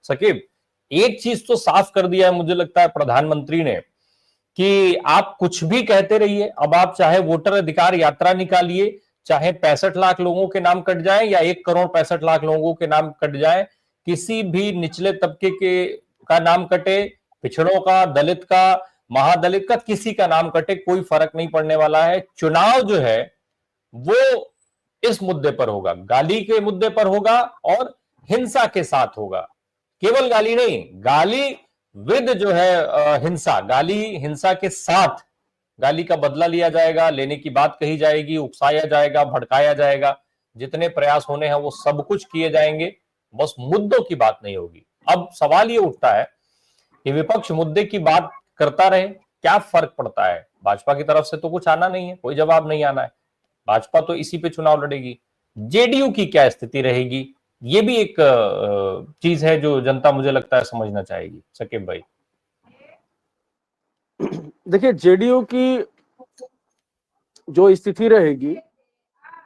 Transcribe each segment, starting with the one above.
सकीब, एक चीज तो साफ कर दिया है मुझे लगता है प्रधानमंत्री ने कि आप कुछ भी कहते रहिए, अब आप चाहे वोटर अधिकार यात्रा निकालिए, चाहे 65 लाख लोगों के नाम कट जाए या 1 करोड़ 65 लाख लोगों के नाम कट जाए, किसी भी निचले तबके के का नाम कटे, पिछड़ों का, दलित का, महादलित का, किसी का नाम कटे, कोई फर्क नहीं पड़ने वाला है। चुनाव जो है वो इस मुद्दे पर होगा, गाली के मुद्दे पर होगा और हिंसा के साथ होगा। केवल गाली नहीं, गाली विद जो है हिंसा, गाली हिंसा के साथ, गाली का बदला लिया जाएगा, लेने की बात कही जाएगी, उकसाया जाएगा, भड़काया जाएगा, जितने प्रयास होने हैं वो सब कुछ किए जाएंगे, बस मुद्दों की बात नहीं होगी। अब सवाल ये उठता है कि विपक्ष मुद्दे की बात करता रहे, क्या फर्क पड़ता है? भाजपा की तरफ से तो कुछ आना नहीं है, कोई जवाब नहीं आना है, भाजपा तो इसी पे चुनाव लड़ेगी। जेडीयू की क्या स्थिति रहेगी, ये भी एक चीज है जो जनता मुझे लगता है समझना चाहेगी। सकीब भाई, देखिए जेडीयू की जो स्थिति रहेगी,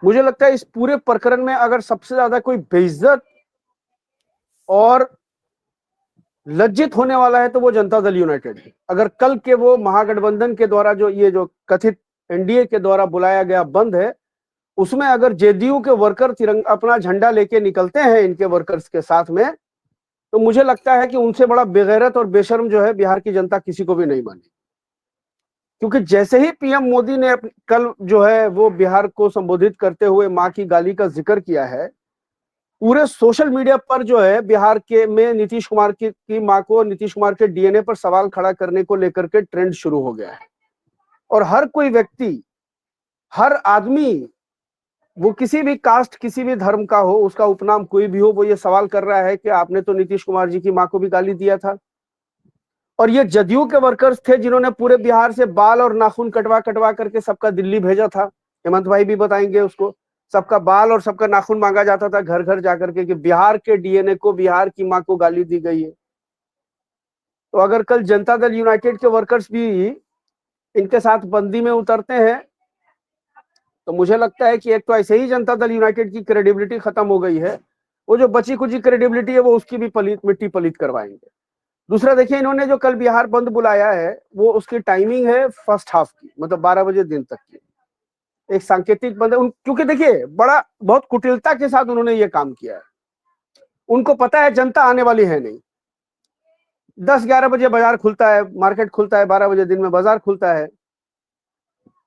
मुझे लगता है इस पूरे प्रकरण में अगर सबसे ज्यादा कोई बेइज्जत और लज्जित होने वाला है तो वो जनता दल यूनाइटेड है। अगर कल के वो महागठबंधन के द्वारा जो ये जो कथित एनडीए के द्वारा बुलाया गया बंद है, उसमें अगर जेडीयू के वर्कर तिरंगा अपना झंडा लेके निकलते हैं इनके वर्कर्स के साथ में, तो मुझे लगता है कि उनसे बड़ा बेगैरत और बेशर्म जो है बिहार की जनता किसी को भी नहीं मानी। क्योंकि जैसे ही पीएम मोदी ने कल जो है वो बिहार को संबोधित करते हुए मां की गाली का जिक्र किया है, पूरे सोशल मीडिया पर जो है बिहार के में नीतीश कुमार की मां को, नीतीश कुमार के डीएनए पर सवाल खड़ा करने को लेकर के ट्रेंड शुरू हो गया है। और हर कोई व्यक्ति, हर आदमी, वो किसी भी कास्ट, किसी भी धर्म का हो, उसका उपनाम कोई भी हो, वो ये सवाल कर रहा है कि आपने तो नीतीश कुमार जी की मां को भी गाली दिया था। और ये जदयू के वर्कर्स थे जिन्होंने पूरे बिहार से बाल और नाखून कटवा कटवा करके सबका दिल्ली भेजा था। हेमंत भाई भी बताएंगे उसको, सबका बाल और सबका नाखून मांगा जाता था घर घर जाकर के कि बिहार के डीएनए को, बिहार की मां को गाली दी गई है। तो अगर कल जनता दल यूनाइटेड के वर्कर्स भी इनके साथ बंदी में उतरते हैं, तो मुझे लगता है कि एक तो ऐसे ही जनता दल यूनाइटेड की क्रेडिबिलिटी खत्म हो गई है, वो जो बची कुची क्रेडिबिलिटी है वो उसकी भी मिट्टी पलीत करवाएंगे। दूसरा देखिए, इन्होंने जो कल बिहार बंद बुलाया है वो उसकी टाइमिंग है फर्स्ट हाफ की, मतलब 12 बजे दिन तक की, एक सांकेतिक बंद है। क्योंकि देखिए बहुत कुटिलता के साथ उन्होंने ये काम किया है। उनको पता है जनता आने वाली है नहीं। 10-11 बजे बाजार खुलता है, मार्केट खुलता है, 12 बजे दिन में बाजार खुलता है।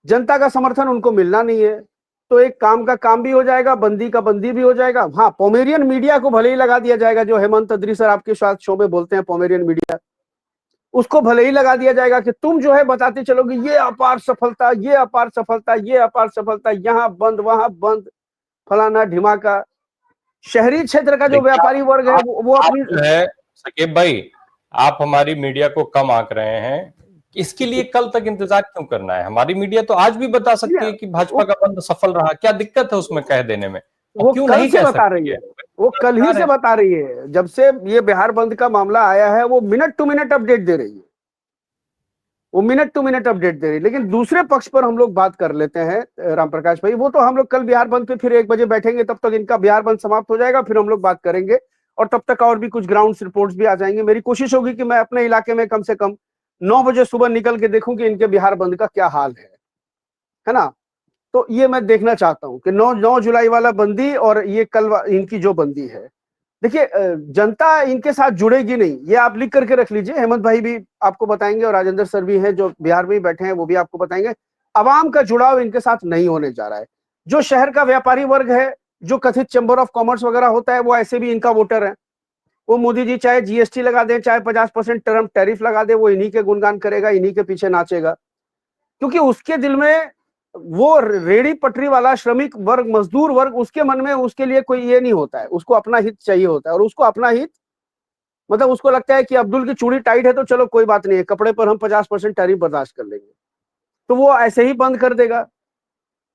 जनता का समर्थन उनको मिलना नहीं है, तो एक काम का काम भी हो जाएगा, बंदी का बंदी भी हो जाएगा। हाँ, पोमेरियन मीडिया को भले ही लगा दिया जाएगा, जो हेमंत अदरी सर आपके साथ शो में बोलते हैं, पोमेरियन मीडिया, उसको भले ही लगा दिया जाएगा कि तुम जो है बताते चलोगे ये अपार सफलता, ये अपार सफलता, ये अपार सफलता, यहाँ बंद, वहां बंद, फलाना ढिमाका। शहरी क्षेत्र का जो व्यापारी वर्ग है वो अपनी है सकीब भाई, आप हमारी मीडिया को कम आंक रहे हैं, इसके लिए कल तक इंतजार क्यों करना है? हमारी मीडिया तो आज भी बता सकती है कि भाजपा का बंद सफल रहा, क्या दिक्कत है उसमें कह देने में? वो क्यों कल नहीं से कह बता सकती रही है, वो कल ही से बता रही है। जब से ये बिहार बंद का मामला आया है वो मिनट टू मिनट अपडेट दे रही है, वो मिनट टू मिनट अपडेट दे रही है। लेकिन दूसरे पक्ष पर हम लोग बात कर लेते हैं राम प्रकाश भाई, वो तो हम लोग कल बिहार बंद पे फिर 1 बजे बैठेंगे, तब तक इनका बिहार बंद समाप्त हो जाएगा, फिर हम लोग बात करेंगे और तब तक और भी कुछ ग्राउंड रिपोर्ट्स भी आ जाएंगे। मेरी कोशिश होगी कि मैं अपने इलाके में कम से कम 9 बजे सुबह निकल के देखूं कि इनके बिहार बंद का क्या हाल है ना। तो ये मैं देखना चाहता हूं कि 9 जुलाई वाला बंदी और ये कल इनकी जो बंदी है, देखिए जनता इनके साथ जुड़ेगी नहीं, ये आप लिख करके रख लीजिए। हेमंत भाई भी आपको बताएंगे और राजेंद्र सर भी हैं जो बिहार में ही बैठे हैं, वो भी आपको बताएंगे। आवाम का जुड़ाव इनके साथ नहीं होने जा रहा है। जो शहर का व्यापारी वर्ग है, जो कथित चैम्बर ऑफ कॉमर्स वगैरह होता है, वो ऐसे भी इनका वोटर है। वो मोदी जी चाहे जीएसटी लगा दें, चाहे 50% टर्म टैरिफ लगा दे, वो इन्हीं के गुणगान करेगा, इन्हीं के पीछे नाचेगा। क्योंकि उसके दिल में वो रेड़ी पटरी वाला श्रमिक वर्ग, मजदूर वर्ग, उसके मन में उसके लिए कोई ये नहीं होता है, उसको अपना हित चाहिए होता है। और उसको अपना हित मतलब उसको लगता है कि अब्दुल की चूड़ी टाइट है तो चलो कोई बात नहीं है, कपड़े पर हम 50% टैरिफ बर्दाश्त कर लेंगे, तो वो ऐसे ही बंद कर देगा।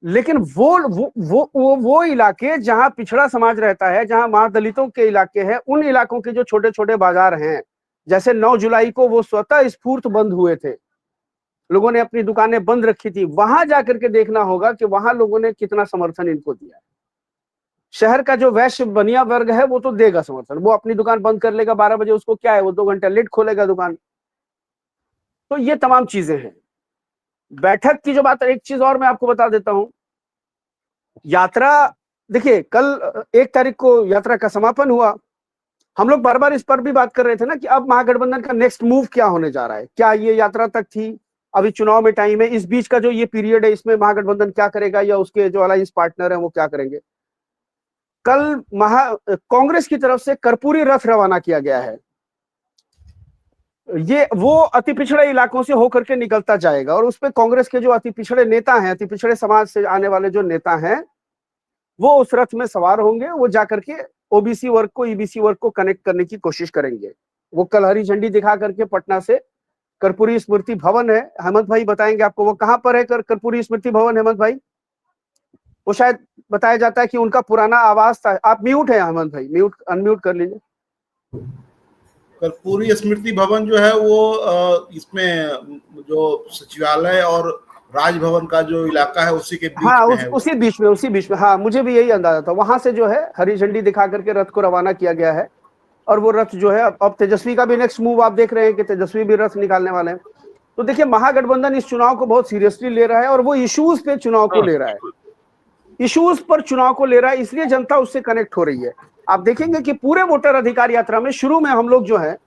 लेकिन वो इलाके जहां पिछड़ा समाज रहता है, जहां महादलितों के इलाके हैं, उन इलाकों के जो छोटे छोटे बाजार हैं, जैसे 9 जुलाई को वो स्वतः स्फूर्त बंद हुए थे, लोगों ने अपनी दुकानें बंद रखी थी, वहां जाकर के देखना होगा कि वहां लोगों ने कितना समर्थन इनको दिया है। शहर का जो वैश्य बनिया वर्ग है वो तो देगा समर्थन, वो अपनी दुकान बंद कर लेगा 12 बजे, उसको क्या है, वो 2 घंटा लेट खोलेगा दुकान। तो ये तमाम चीजें हैं। बैठक की जो बात है, एक चीज और मैं आपको बता देता हूं, यात्रा देखिए कल 1 तारीख को यात्रा का समापन हुआ। हम लोग बार बार इस पर भी बात कर रहे थे ना कि अब महागठबंधन का नेक्स्ट मूव क्या होने जा रहा है, क्या ये यात्रा तक थी, अभी चुनाव में टाइम है, इस बीच का जो ये पीरियड है इसमें महागठबंधन क्या करेगा या उसके जो अलायंस पार्टनर है वो क्या करेंगे। कल कांग्रेस की तरफ से कर्पूरी रथ रवाना किया गया है। ये वो अति पिछड़े इलाकों से होकर के निकलता जाएगा और उसपे कांग्रेस के जो अति पिछड़े नेता हैं, अति पिछड़े समाज से आने वाले जो नेता हैं, वो उस रथ में सवार होंगे। वो जाकर के ओबीसी वर्ग को, ईबीसी वर्ग को कनेक्ट करने की कोशिश करेंगे। वो कल हरी झंडी दिखा करके पटना से कर्पूरी स्मृति भवन है, हेमंत भाई बताएंगे आपको वो कहां पर है कर्पूरी स्मृति भवन, हेमंत भाई? वो शायद बताया जाता है कि उनका पुराना आवास था। आप म्यूट है हेमंत भाई, म्यूट अनम्यूट कर लीजिए। कर्पूरी स्मृति भवन जो है वो इसमें जो सचिवालय और राजभवन का जो इलाका है उसी के बीच में है। उसी बीच में हाँ, मुझे भी यही अंदाजा था। वहां से जो है हरी झंडी दिखा करके रथ को रवाना किया गया है और वो रथ जो है अब तेजस्वी का भी नेक्स्ट मूव आप देख रहे हैं कि तेजस्वी भी रथ निकालने वाले हैं। तो देखिए महागठबंधन इस चुनाव को बहुत सीरियसली ले रहा है और वो इश्यूज पे चुनाव को ले रहा है, इश्यूज पर चुनाव को ले रहा है, इसलिए जनता उससे कनेक्ट हो रही है। आप देखेंगे कि पूरे वोटर अधिकार यात्रा में शुरू में हम लोग जो है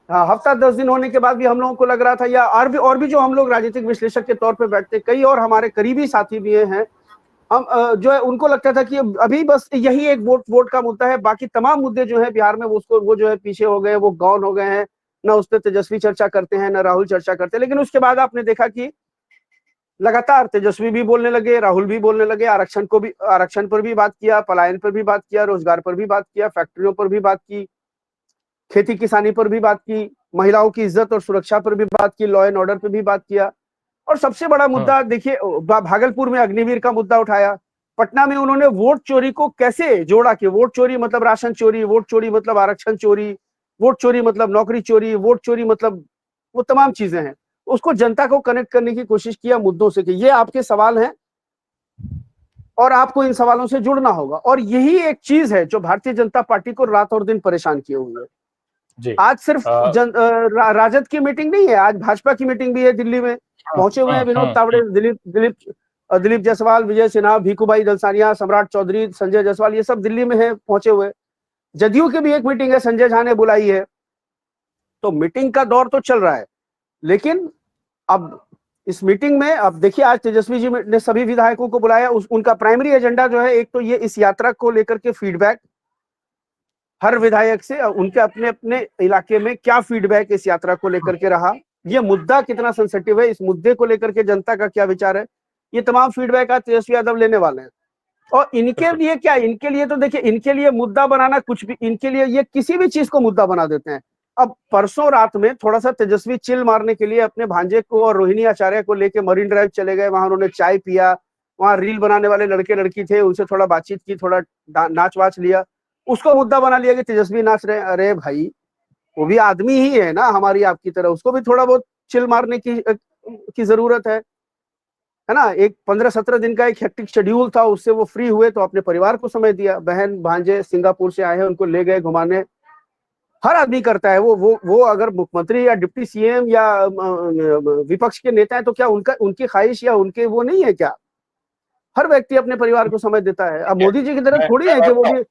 हफ्ता 10 दिन होने के बाद भी हम लोगों को लग रहा था, या और भी जो हम लोग राजनीतिक विश्लेषक के तौर पे बैठते, कई और हमारे करीबी साथी भी हैं, हम जो है उनको लगता था कि अभी बस यही एक वोट का मुद्दा है, बाकी तमाम मुद्दे जो है बिहार में वो जो है पीछे हो गए, वो गौन हो गए हैं, ना उस पर तेजस्वी चर्चा करते हैं ना राहुल चर्चा करते हैं। लेकिन उसके बाद आपने देखा कि लगातार तेजस्वी भी बोलने लगे, राहुल भी बोलने लगे, आरक्षण पर भी बात किया, पलायन पर भी बात किया, रोजगार पर भी बात किया, फैक्ट्रियों पर भी बात की, खेती किसानी पर भी बात की, महिलाओं की इज्जत और सुरक्षा पर भी बात की, लॉ एंड ऑर्डर पर भी बात किया। और सबसे बड़ा मुद्दा देखिए भागलपुर में अग्निवीर का मुद्दा उठाया, पटना में उन्होंने वोट चोरी को कैसे जोड़ा कि वोट चोरी मतलब राशन चोरी, वोट चोरी मतलब आरक्षण चोरी, वोट चोरी मतलब नौकरी चोरी, वोट चोरी मतलब वो तमाम चीजें हैं। उसको जनता को कनेक्ट करने की कोशिश किया मुद्दों से कि ये आपके सवाल हैं और आपको इन सवालों से जुड़ना होगा। और यही एक चीज है जो भारतीय जनता पार्टी को रात और दिन परेशान किए हुए है। आज सिर्फ राजद की मीटिंग नहीं है, आज भाजपा की मीटिंग भी है, दिल्ली में पहुंचे हुए हैं विनोद तावड़े, दिलीप जायसवाल, विजय सिन्हा, भीखूभाई दलसानिया, सम्राट चौधरी, संजय जायसवाल, ये सब दिल्ली में है पहुंचे हुए। जदयू की भी एक मीटिंग है, संजय झा ने बुलाई है। तो मीटिंग का दौर तो चल रहा है, लेकिन अब इस मीटिंग में अब देखिए आज तेजस्वी जी ने सभी विधायकों को बुलाया। उनका प्राइमरी एजेंडा जो है, एक तो ये इस यात्रा को लेकर के फीडबैक हर विधायक से, उनके अपने अपने इलाके में क्या फीडबैक इस यात्रा को लेकर के रहा, ये मुद्दा कितना सेंसिटिव है, इस मुद्दे को लेकर के जनता का क्या विचार है, ये तमाम फीडबैक आज तेजस्वी यादव लेने वाले हैं। और इनके लिए क्या, इनके लिए तो देखिए, इनके लिए मुद्दा बनाना कुछ भी, इनके लिए ये किसी भी चीज को मुद्दा बना देते हैं। अब परसों रात में थोड़ा सा तेजस्वी चिल मारने के लिए अपने भांजे को और रोहिणी आचार्य को लेके मरीन ड्राइव चले गए, वहां उन्होंने चाय पिया, वहां रील बनाने वाले लड़के लड़की थे उनसे थोड़ा बातचीत की, थोड़ा नाच वाच लिया, उसको मुद्दा बना लिया कि तेजस्वी नाच रहे। अरे भाई वो भी आदमी ही है ना हमारी आपकी तरह, उसको भी थोड़ा बहुत चिल मारने की जरूरत है ना। एक 15-17 दिन का एक हेक्टिक शेड्यूल था, उससे वो फ्री हुए तो अपने परिवार को समय दिया, बहन भांजे सिंगापुर से आए हैं उनको ले गए घुमाने। हर आदमी करता है वो अगर मुख्यमंत्री या डिप्टी सीएम या विपक्ष के नेता है तो क्या उनकी ख्वाहिश या उनके वो नहीं है क्या? हर व्यक्ति अपने परिवार को समय देता है। अब मोदी जी की तरह थोड़ी है कि वो भी